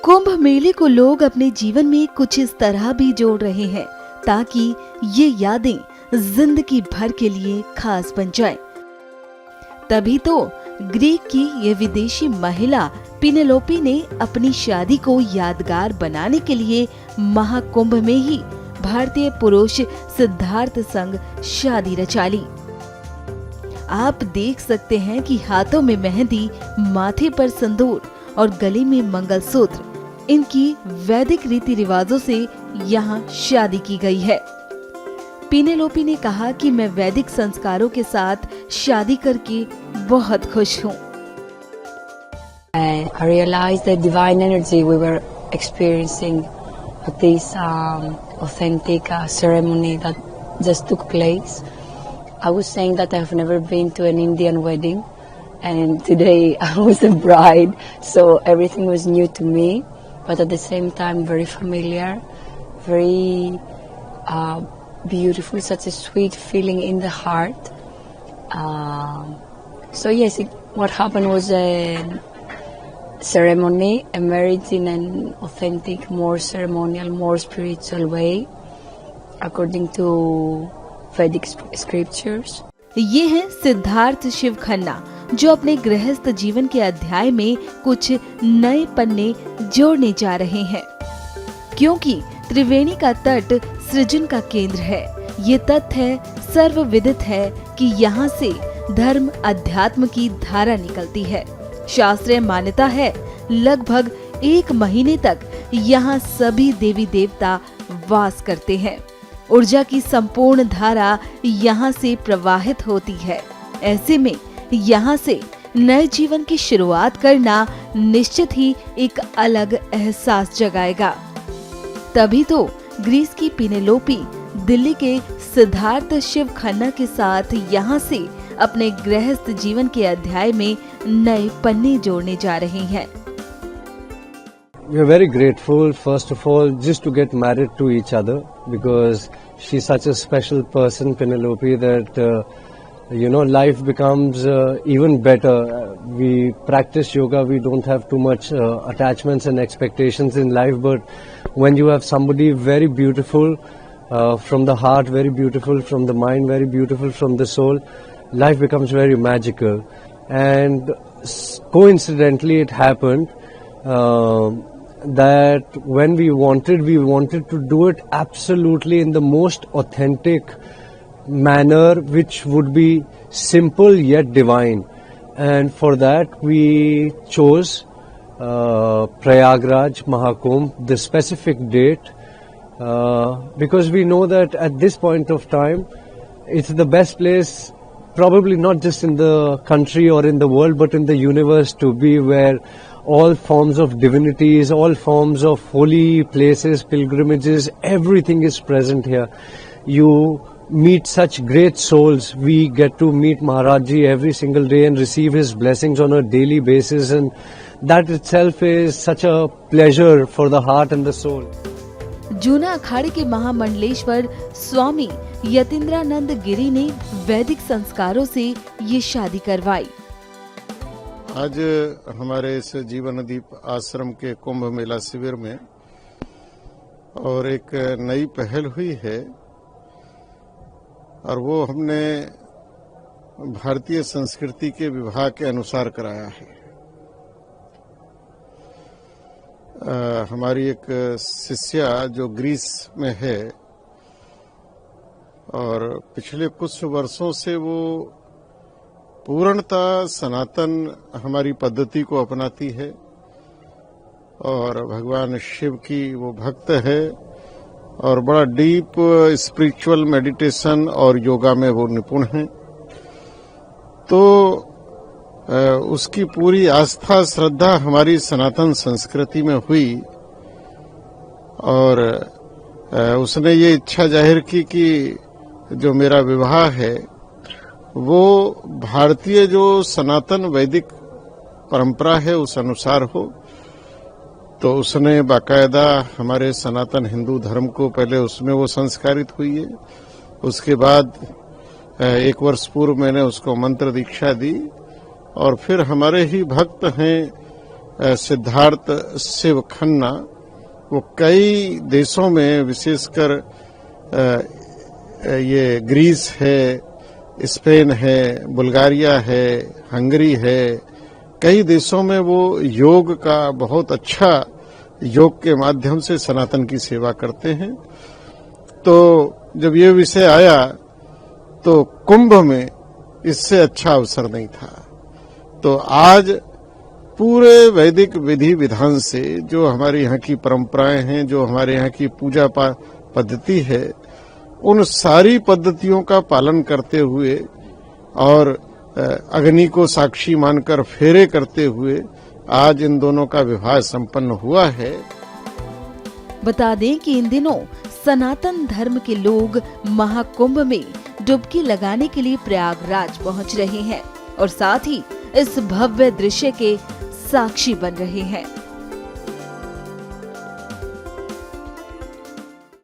कुंभ मेले को लोग अपने जीवन में कुछ इस तरह भी जोड़ रहे हैं ताकि ये यादें जिंदगी भर के लिए खास बन जाएं। तभी तो ग्रीक की ये विदेशी महिला पिनेलोपी ने अपनी शादी को यादगार बनाने के लिए महाकुंभ में ही भारतीय पुरुष सिद्धार्थ संग शादी रचा ली। आप देख सकते हैं कि हाथों में मेहंदी, माथे पर सिंदूर और गले में मंगलसूत्र, इनकी वैदिक रीति रिवाजों से यहाँ शादी की गई है। पिनेलोपी ने कहा कि मैं वैदिक संस्कारों के साथ शादी करके बहुत खुश हूँ। I realized the divine energy we were experiencing at this authentic ceremony that just took place. I was saying that I have never been to an Indian wedding, and today I was a bride, so everything was new to me, but at the same time very familiar, very beautiful, such a sweet feeling in the heart. So yes, what happened was a ceremony, a marriage in an authentic, more ceremonial, more spiritual way, according to Vedic scriptures. ये हैं सिद्धार्थ शिव खन्ना, जो अपने गृहस्थ जीवन के अध्याय में कुछ नए पन्ने जोड़ने जा रहे हैं। क्योंकि त्रिवेणी का तट सृजन का केंद्र है। ये तथ्य सर्वविदित है कि यहाँ से धर्म अध्यात्म की धारा निकलती है। शास्त्रीय मान्यता है लगभग 1 महीने तक यहाँ सभी देवी देवता वास करते हैं। ऊर्जा की संपूर्ण धारा यहाँ से प्रवाहित होती है। ऐसे में यहाँ से नए जीवन की शुरुआत करना निश्चित ही एक अलग एहसास जगाएगा। तभी तो ग्रीस की पिनेलोपी दिल्ली के सिद्धार्थ शिव खन्ना के साथ यहाँ से अपने गृहस्थ जीवन के अध्याय में नए पन्ने जोड़ने जा रहे हैं। We are very grateful, first of all, just to get married to each other, because she's such a special person, Penelope, that life becomes even better. We practice yoga, we don't have too much attachments and expectations in life, but when you have somebody very beautiful from the heart, very beautiful from the mind, very beautiful from the soul, life becomes very magical. And coincidentally it happened that when we wanted to do it absolutely in the most authentic manner, which would be simple yet divine. And for that we chose Prayagraj Mahakumbh, the specific date, because we know that at this point of time it's the best place, probably not just in the country or in the world, but in the universe to be, where all forms of divinities, all forms of holy places, pilgrimages, everything is present here. You meet such great souls. We get to meet Maharajji every single day and receive his blessings on a daily basis, and that itself is such a pleasure for the heart and the soul. जूना अखाड़े के महामंडलेश्वर स्वामी यतीन्द्रानंद गिरी ने वैदिक संस्कारों से ये शादी करवाई। आज हमारे इस जीवनदीप आश्रम के कुंभ मेला शिविर में और एक नई पहल हुई है, और वो हमने भारतीय संस्कृति के विभाग के अनुसार कराया है। हमारी एक शिष्या जो ग्रीस में है और पिछले कुछ वर्षों से वो पूर्णतः सनातन हमारी पद्धति को अपनाती है और भगवान शिव की वो भक्त है और बड़ा डीप स्पिरिचुअल मेडिटेशन और योगा में वो निपुण है। तो उसकी पूरी आस्था श्रद्धा हमारी सनातन संस्कृति में हुई और उसने ये इच्छा जाहिर की कि जो मेरा विवाह है वो भारतीय जो सनातन वैदिक परंपरा है उस अनुसार हो। तो उसने बाकायदा हमारे सनातन हिंदू धर्म को पहले उसमें वो संस्कारित हुई है। उसके बाद 1 वर्ष पूर्व मैंने उसको मंत्र दीक्षा दी और फिर हमारे ही भक्त हैं सिद्धार्थ शिव खन्ना, वो कई देशों में विशेषकर ये ग्रीस है, स्पेन है, बुल्गारिया है, हंगरी है, कई देशों में वो योग का बहुत अच्छा योग के माध्यम से सनातन की सेवा करते हैं। तो जब ये विषय आया तो कुंभ में इससे अच्छा अवसर नहीं था। तो आज पूरे वैदिक विधि विधान से जो हमारे यहाँ की परंपराएं हैं, जो हमारे यहाँ की पूजा पद्धति है, उन सारी पद्धतियों का पालन करते हुए और अग्नि को साक्षी मानकर फेरे करते हुए आज इन दोनों का विवाह संपन्न हुआ है। बता दें कि इन दिनों सनातन धर्म के लोग महाकुंभ में डुबकी लगाने के लिए प्रयागराज पहुंच रहे हैं और साथ ही इस भव्य दृश्य के साक्षी बन रहे हैं।